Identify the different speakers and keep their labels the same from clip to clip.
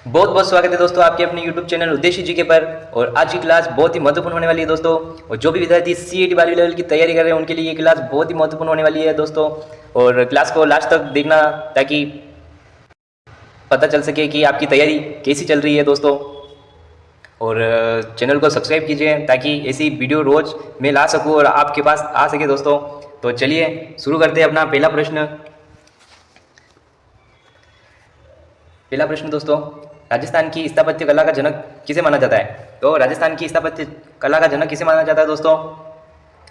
Speaker 1: बहुत बहुत स्वागत है दोस्तों आपके अपने YouTube चैनल उद्देश्य जीके पर। और आज की क्लास बहुत ही महत्वपूर्ण होने वाली है दोस्तों। और जो भी विद्यार्थी CET वाली लेवल की तैयारी कर रहे हैं उनके लिए ये क्लास बहुत ही महत्वपूर्ण होने वाली है दोस्तों। और क्लास को लास्ट तक देखना ताकि पता चल सके कि आपकी तैयारी कैसी चल रही है दोस्तों। और चैनल को सब्सक्राइब कीजिए ताकि ऐसी वीडियो रोज मैं ला सकूँ और आपके पास आ सके दोस्तों। तो चलिए शुरू करते हैं अपना पहला प्रश्न। पहला प्रश्न दोस्तों, राजस्थान की स्थापत्य कला का जनक किसे माना जाता है? तो राजस्थान की स्थापत्य कला का जनक किसे माना जाता है दोस्तों?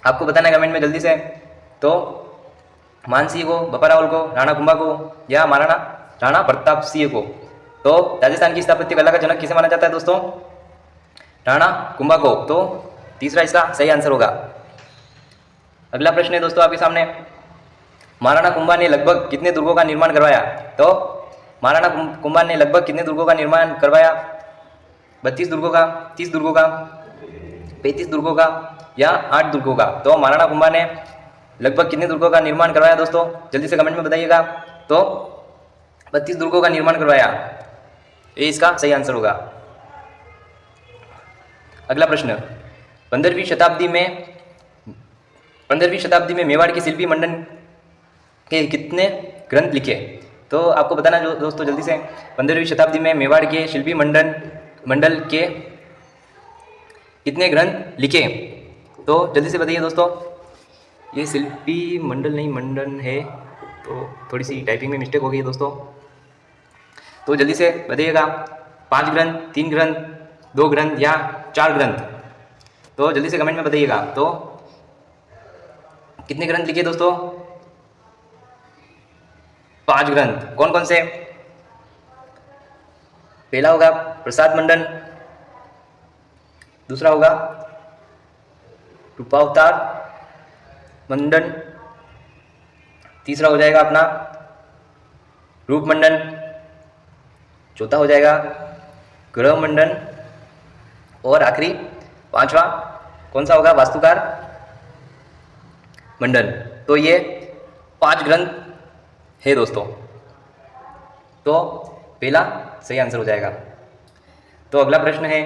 Speaker 1: आपको बताना है कमेंट में जल्दी से। तो मानसिंह को, बप्पा रावल को, राणा कुंभा को या महाराणा राणा प्रताप सिंह को? तो राजस्थान की स्थापत्य कला का जनक किसे माना जाता है दोस्तों? राणा कुंभा को। तो तीसरा इसका सही आंसर होगा। अगला प्रश्न है दोस्तों आपके सामने, महाराणा कुंभा ने लगभग कितने दुर्गों का निर्माण करवाया? तो महाराणा कुंभा ने लगभग कितने दुर्गों का निर्माण करवाया? 32 दुर्गों का, 30 दुर्गों का, 35 दुर्गों का या 8 दुर्गों का? तो महाराणा कुंभा ने लगभग कितने दुर्गों का निर्माण करवाया दोस्तों? जल्दी से कमेंट में बताइएगा। तो 32 दुर्गों का निर्माण करवाया, ये इसका सही आंसर होगा। अगला प्रश्न, 15वीं शताब्दी में मेवाड़ के शिल्पी मंडन के कितने ग्रंथ लिखे? तो आपको बताना जो दोस्तों जल्दी से, 15वीं शताब्दी में मेवाड़ के शिल्पी मंडल के कितने ग्रंथ लिखे? तो जल्दी से बताइए दोस्तों। ये शिल्पी मंडल नहीं मंडन है, तो थोड़ी सी टाइपिंग में मिस्टेक हो गई है दोस्तों। तो जल्दी से बताइएगा, 5 ग्रंथ, 3 ग्रंथ, 2 ग्रंथ या 4 ग्रंथ? तो जल्दी से कमेंट में बताइएगा। तो कितने ग्रंथ लिखे दोस्तों? 5 ग्रंथ। कौन कौन से? पहला होगा प्रसाद मंडन, दूसरा होगा रूपावतार मंडन, तीसरा हो जाएगा अपना रूप मंडन, चौथा हो जाएगा ग्रह मंडन और आखिरी 5वां कौन सा होगा? वास्तुकार मंडन। तो ये 5 ग्रंथ है दोस्तों। तो पहला सही आंसर हो जाएगा। तो अगला प्रश्न है,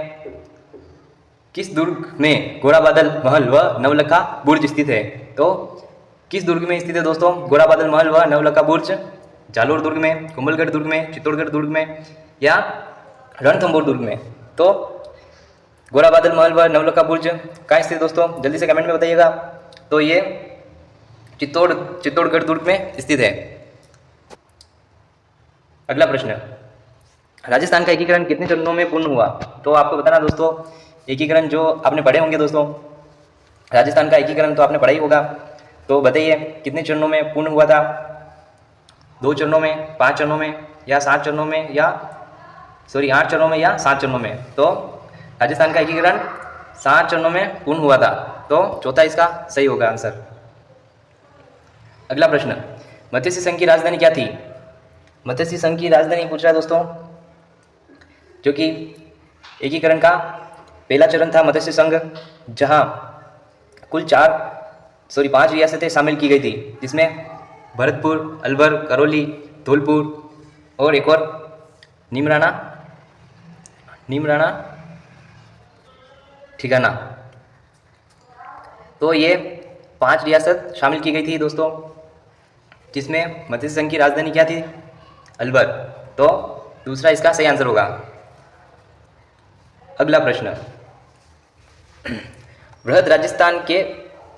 Speaker 1: किस दुर्ग में घोड़ाबादल महल व नवलखा बुर्ज स्थित है? तो किस दुर्ग में स्थित है दोस्तों घोड़ाबादल महल व नवलखा बुर्ज? जालोर दुर्ग में, कुंभलगढ़ दुर्ग में, चित्तौड़गढ़ दुर्ग में या रणथंभौर दुर्ग में? तो घोड़ाबादल महल व नवलखा बुर्ज कहाँ स्थित है दोस्तों? जल्दी से कमेंट में बताइएगा। तो ये चित्तौड़गढ़ दुर्ग में स्थित है। अगला प्रश्न, राजस्थान का एकीकरण कितने चरणों में पूर्ण हुआ? तो आपको बताना दोस्तों, एकीकरण जो आपने पढ़े होंगे दोस्तों, राजस्थान का एकीकरण तो आपने पढ़ा ही होगा। तो बताइए कितने चरणों में पूर्ण हुआ था? 2 चरणों में, 5 चरणों में या 7 चरणों में या 8 चरणों में या 7 चरणों में? तो राजस्थान का एकीकरण 7 चरणों में पूर्ण हुआ था। तो चौथा इसका सही होगा आंसर। अगला प्रश्न, मत्स्य संघ की राजधानी क्या थी? मत्स्य संघ की राजधानी पूछ रहा है दोस्तों, जो कि एकीकरण का पहला चरण था मत्स्य संघ, जहां कुल 5 रियासतें शामिल की गई थी, जिसमें भरतपुर, अलवर, करौली, धौलपुर और एक और नीमराना ठिकाना। तो ये 5 रियासत शामिल की गई थी दोस्तों, जिसमें मत्स्य संघ की राजधानी क्या थी? अलवर। तो दूसरा इसका सही आंसर होगा। अगला प्रश्न, बृहद राजस्थान के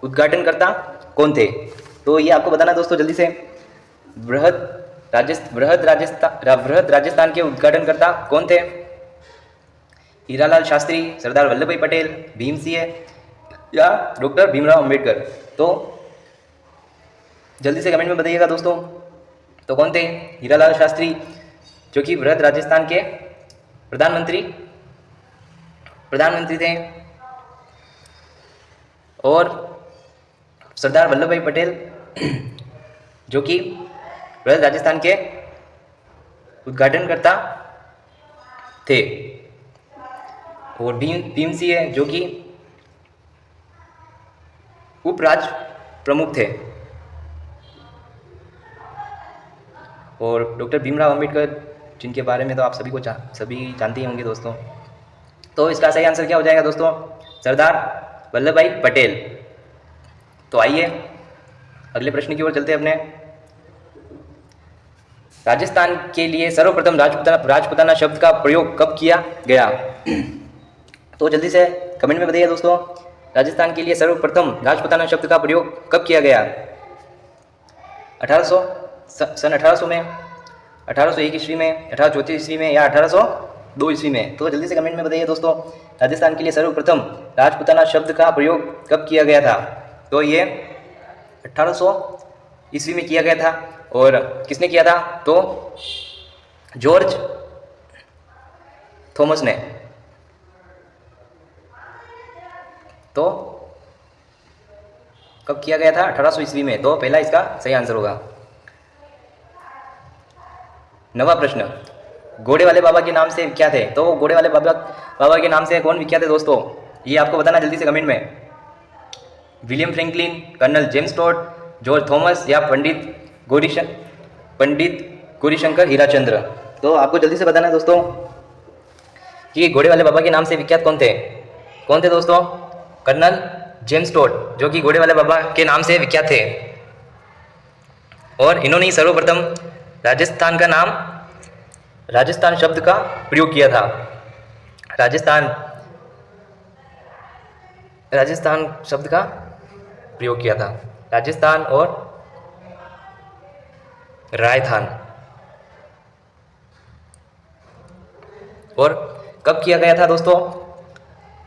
Speaker 1: उद्घाटनकर्ता कौन थे? तो ये आपको बताना दोस्तों जल्दी से। बृहद राजस्थान के उद्घाटनकर्ता कौन थे? हीरालाल शास्त्री, सरदार वल्लभ भाई पटेल, भीम सिंह या डॉक्टर भीमराव अंबेडकर? तो जल्दी से कमेंट में बताइएगा दोस्तों। तो कौन थे? हीरालाल शास्त्री, जो कि बृहद राजस्थान के प्रधानमंत्री थे, और सरदार वल्लभ भाई पटेल, जो कि बृहद राजस्थान के उद्घाटनकर्ता थे, और भीम सिंह, जो कि उपराज्य प्रमुख थे, और डॉक्टर भीमराव अंबेडकर जिनके बारे में तो आप सभी जानते ही होंगे दोस्तों। तो इसका सही आंसर क्या हो जाएगा दोस्तों? सरदार वल्लभ भाई पटेल। तो आइए अगले प्रश्न की ओर चलते हैं अपने। राजस्थान के लिए सर्वप्रथम राजपुताना शब्द का प्रयोग कब किया गया? तो जल्दी से कमेंट में बताइए दोस्तों, राजस्थान के लिए सर्वप्रथम राजपुताना शब्द का प्रयोग कब किया गया? 1800 सन 1800 में, 1801 ईस्वी में, 1834 ईस्वी में या 1802 ईस्वी में? तो जल्दी से कमेंट में बताइए दोस्तों, राजस्थान के लिए सर्वप्रथम राजपुताना शब्द का प्रयोग कब किया गया था? तो ये 1800 ईस्वी में किया गया था। और किसने किया था? तो जॉर्ज थॉमस ने। तो कब किया गया था? 1800 ईस्वी में। तो पहला इसका सही आंसर होगा। नवा प्रश्न, घोड़े वाले बाबा के नाम से विख्यात है। तो घोड़े वाले बाबा के नाम से कौन विख्यात है दोस्तों? ये आपको बताना जल्दी से कमेंट में। William Franklin, colonel James Tod, George Thomas या पंडित गौरीशंकर हीराचंद्र? तो आपको जल्दी से बताना है दोस्तों कि घोड़े वाले बाबा के नाम से विख्यात कौन थे? कौन थे दोस्तों? कर्नल जेम्स टॉड, जो कि घोड़े वाले बाबा के नाम से विख्यात थे। और इन्होंने ही सर्वप्रथम राजस्थान शब्द का प्रयोग किया था। राजस्थान शब्द का प्रयोग किया था। राजस्थान और राजस्थान। और कब किया गया था दोस्तों?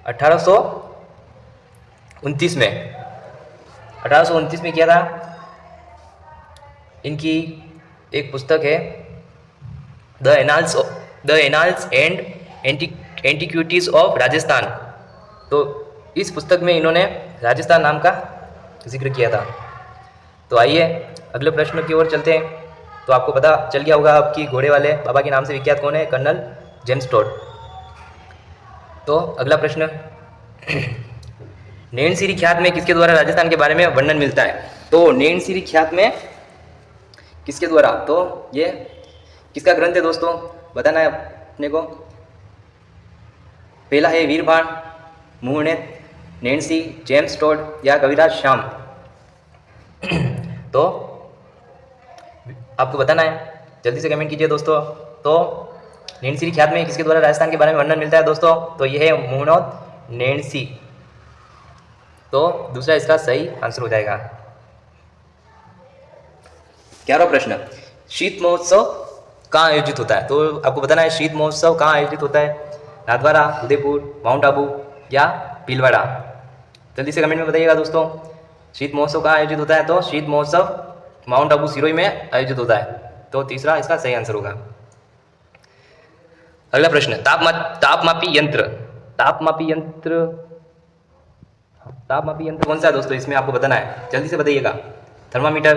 Speaker 1: 1829 में। 1829 में किया था। इनकी एक पुस्तक है the annals and antiquities of Rajasthan. तो इस पुस्तक में इन्होंने राजस्थान नाम का जिक्र किया था। तो आइए अगले प्रश्न की ओर चलते हैं। तो आपको पता चल गया होगा अब कि घोड़े वाले बाबा के नाम से विख्यात कौन है? Colonel James Tod. तो अगला प्रश्न, नैनसिरी ख्यात में किसके द्वारा राजस्थान के बारे में वर्णन मिलता है? तो नैनसिरी ख्यात में किसके द्वारा? तो ये किसका ग्रंथ है दोस्तों? बताना है अपने को। पहला है वीरबाण, मुहूर्णित, नैन्सी, जेम्स टॉड या कविराज श्याम? तो आपको बताना है, जल्दी से कमेंट कीजिए दोस्तों। तो नैनसिरी ख्यात में किसके द्वारा राजस्थान के बारे में वर्णन मिलता है दोस्तों? तो यह है मुहूर्णित नैन्सी। तो दूसरा इसका सही आंसर हो जाएगा। 11वां प्रश्न, शीत महोत्सव कहाँ आयोजित होता है? तो आपको बताना है शीत महोत्सव कहाँ आयोजित होता है? नाथद्वारा, उदयपुर, माउंट आबू या भीलवाड़ा? जल्दी से कमेंट में बताइएगा दोस्तों, शीत महोत्सव कहाँ आयोजित होता है? तो शीत महोत्सव माउंट आबू सिरोही में आयोजित होता है। तो तीसरा इसका सही आंसर होगा। अगला प्रश्न, तापमापी यंत्र कौन सा है दोस्तों? इसमें आपको बताना है, जल्दी से बताइएगा। थर्मामीटर,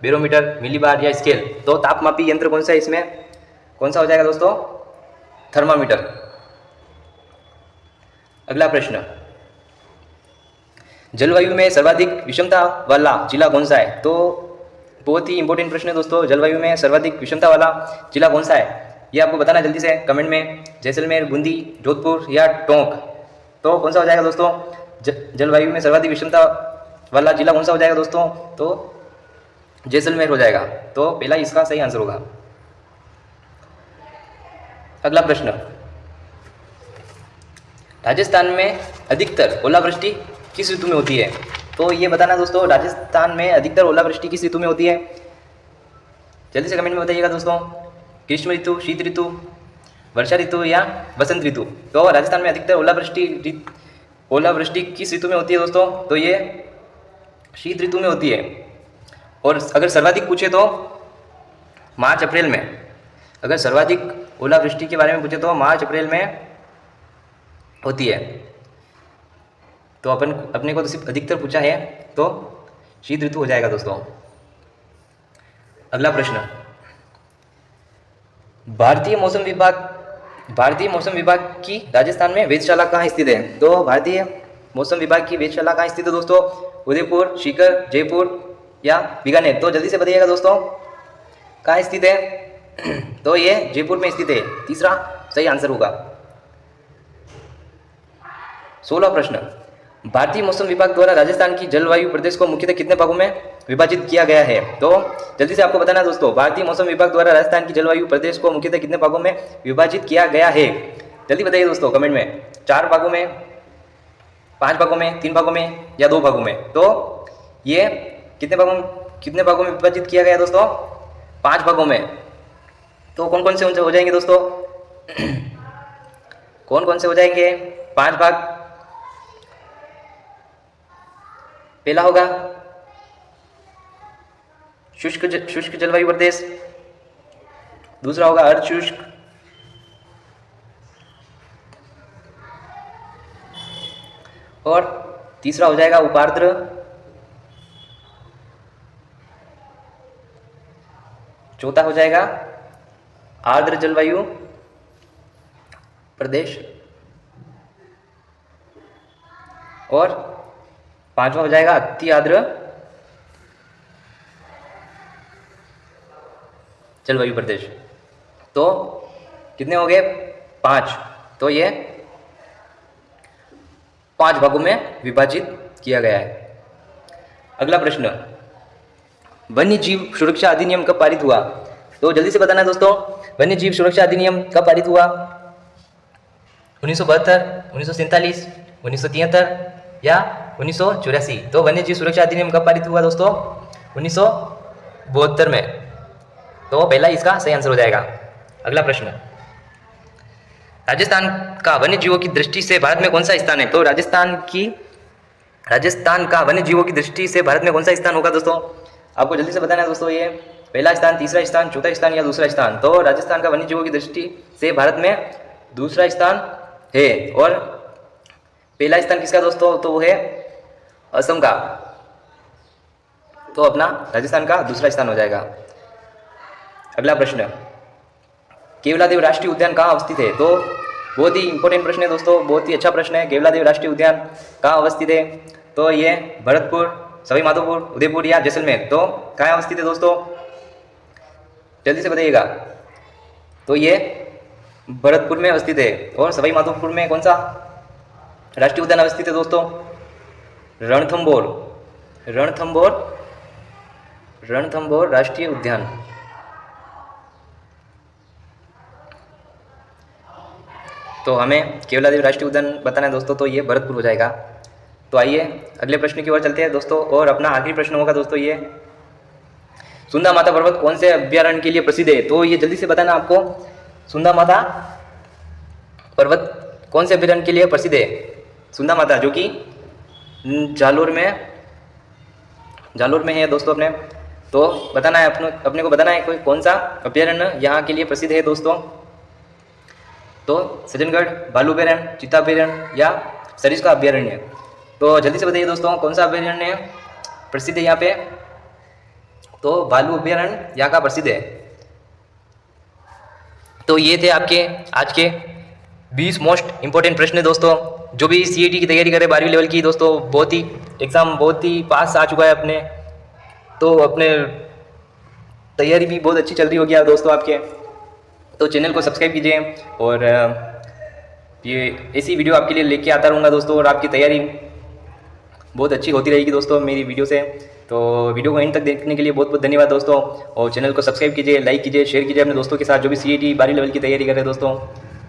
Speaker 1: बैरोमीटर, मिलीबार या स्केल? तो तापमापी यंत्र कौन सा है? इसमें कौन सा हो जाएगा दोस्तों? थर्मामीटर। अगला प्रश्न, जलवायु में सर्वाधिक विषमता वाला जिला कौन सा है? तो बहुत ही इंपॉर्टेंट प्रश्न है दोस्तों, जलवायु में सर्वाधिक विषमता वाला जिला कौन सा है? ये आपको बताना जल्दी से कमेंट में। जैसलमेर, बूंदी, जोधपुर या टोंक? तो कौन सा हो जाएगा दोस्तों? जलवायु में सर्वाधिक विषमता वाला जिला कौन सा हो जाएगा दोस्तों? तो जैसलमेर हो जाएगा। तो पहला इसका सही आंसर होगा। अगला प्रश्न, राजस्थान में अधिकतर ओलावृष्टि किस ऋतु में होती है? तो ये बताना दोस्तों, राजस्थान में अधिकतर ओलावृष्टि किस ऋतु में होती है? जल्दी से कमेंट में बताइएगा दोस्तों। ग्रीष्म ऋतु, शीत ऋतु, वर्षा ऋतु या बसंत ऋतु? तो राजस्थान में अधिकतर ओलावृष्टि किस ऋतु में होती है दोस्तों? तो ये शीत ऋतु में होती है। और अगर सर्वाधिक पूछे तो मार्च अप्रैल में। अगर सर्वाधिक ओलावृष्टि के बारे में पूछे तो मार्च अप्रैल में होती है। तो अपने को तो सिर्फ अधिकतर पूछा है, तो शीत ऋतु हो जाएगा दोस्तों। अगला प्रश्न, भारतीय मौसम विभाग की राजस्थान में वेधशाला कहाँ स्थित है? तो भारतीय मौसम विभाग की वेधशाला कहाँ स्थित है दोस्तों? उदयपुर, सीकर, जयपुर या बीकानेर? तो जल्दी से बताइएगा दोस्तों, कहाँ स्थित है? तो ये जयपुर में स्थित है। तीसरा सही आंसर होगा। 16वां प्रश्न, भारतीय मौसम विभाग द्वारा राजस्थान की जलवायु प्रदेश को मुख्यतः कितने भागों में विभाजित किया गया है? तो जल्दी से आपको बताना दोस्तों, भारतीय मौसम विभाग द्वारा राजस्थान की जलवायु प्रदेश को मुख्यतः कितने भागों में विभाजित किया गया है? जल्दी बताइए दोस्तों कमेंट में। 4 भागों में, 5 भागों में, 3 भागों में या 2 भागों में? तो ये कितने भागों में विभाजित किया गया दोस्तों? 5 भागों में। तो कौन कौन से हो जाएंगे दोस्तों? कौन कौन से हो जाएंगे 5 भाग? पहला होगा शुष्क जलवायु प्रदेश, दूसरा होगा अर्ध शुष्क, और तीसरा हो जाएगा उपार्द्र, चौथा हो जाएगा आर्द्र जलवायु प्रदेश, और 5वां हो जाएगा अति आर्द्र जलवायु प्रदेश। तो कितने हो गए? 5। तो ये 5 भागों में विभाजित किया गया है। अगला प्रश्न, वन्य जीव सुरक्षा अधिनियम कब पारित हुआ? तो जल्दी से बताना दोस्तों, वन्य जीव सुरक्षा अधिनियम कब पारित हुआ? 1972, 1947, 1973 या 1984? तो वन्य जीव सुरक्षा अधिनियम कब पारित हुआ दोस्तों? 1972 में। तो पहला इसका सही आंसर हो जाएगा। अगला प्रश्न, राजस्थान का वन्य जीवों की दृष्टि से भारत में कौन सा स्थान है? तो राजस्थान का वन्य जीवों की दृष्टि से भारत में कौन सा स्थान होगा दोस्तों? आपको जल्दी से बताना है दोस्तों, ये पहला स्थान, तीसरा स्थान, चौथा स्थान या दूसरा स्थान? तो राजस्थान का वन्य जीवों की दृष्टि से भारत में दूसरा स्थान है। और पहला स्थान किसका दोस्तों? तो वो है असम का। तो अपना राजस्थान का दूसरा स्थान हो जाएगा। अगला प्रश्न, केवलादेव राष्ट्रीय उद्यान कहाँ अवस्थित है? तो बहुत ही इंपॉर्टेंट प्रश्न है दोस्तों, बहुत ही अच्छा प्रश्न है। केवलादेव राष्ट्रीय उद्यान कहाँ अवस्थित है? तो ये भरतपुर, सवाई माधोपुर, उदयपुर या जैसलमेर? तो कहाँ अवस्थित है दोस्तों? जल्दी से बताइएगा। तो ये भरतपुर में अवस्थित है। और सवाई माधोपुर में कौन सा राष्ट्रीय उद्यान अवस्थित है दोस्तों? रणथंभौर राष्ट्रीय उद्यान। तो हमें केवलादेव राष्ट्रीय उद्यान बताना है दोस्तों, तो ये भरतपुर हो जाएगा। तो आइए अगले प्रश्न की ओर चलते हैं दोस्तों, और अपना आखिरी प्रश्न होगा दोस्तों ये, सुंदा माता पर्वत कौन से अभ्यारण्य के लिए प्रसिद्ध है? तो ये जल्दी से बताना आपको, सुंदा माता पर्वत कौन से अभ्यारण्य के लिए प्रसिद्ध है? सुंदा माता जो कि जालोर में है दोस्तों अपने। तो बताना है अपने को बताना है कोई कौन सा अभ्यारण्य यहाँ के लिए प्रसिद्ध है दोस्तों। तो सज्जनगढ़, भालू अभ्यारण्य, चीता अभ्यारण्य या सरिस्का अभ्यारण्य? तो जल्दी से बताइए दोस्तों, कौन सा अभ्यारण्य प्रसिद्ध है यहाँ पे? तो भालू अभ्यारण्य यहाँ का प्रसिद्ध है। तो ये थे आपके आज के 20 मोस्ट इंपॉर्टेंट प्रश्न दोस्तों। जो भी सीईटी की तैयारी करे 12वीं लेवल की दोस्तों, बहुत ही पास आ चुका है अपने, तो अपने तैयारी भी बहुत अच्छी चल रही होगी दोस्तों आपके। तो चैनल को सब्सक्राइब कीजिए, और ये ऐसी वीडियो आपके लिए लेके आता रहूँगा दोस्तों, और आपकी तैयारी बहुत अच्छी होती रहेगी दोस्तों मेरी वीडियो से। तो वीडियो को एंड तक देखने के लिए बहुत बहुत धन्यवाद दोस्तों, और चैनल को सब्सक्राइब कीजिए, लाइक कीजिए, शेयर कीजिए अपने दोस्तों के साथ जो भी सीईटी 12वीं लेवल की तैयारी कर रहे हैं दोस्तों।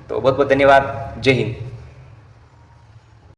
Speaker 1: तो बहुत बहुत धन्यवाद। जय हिंद।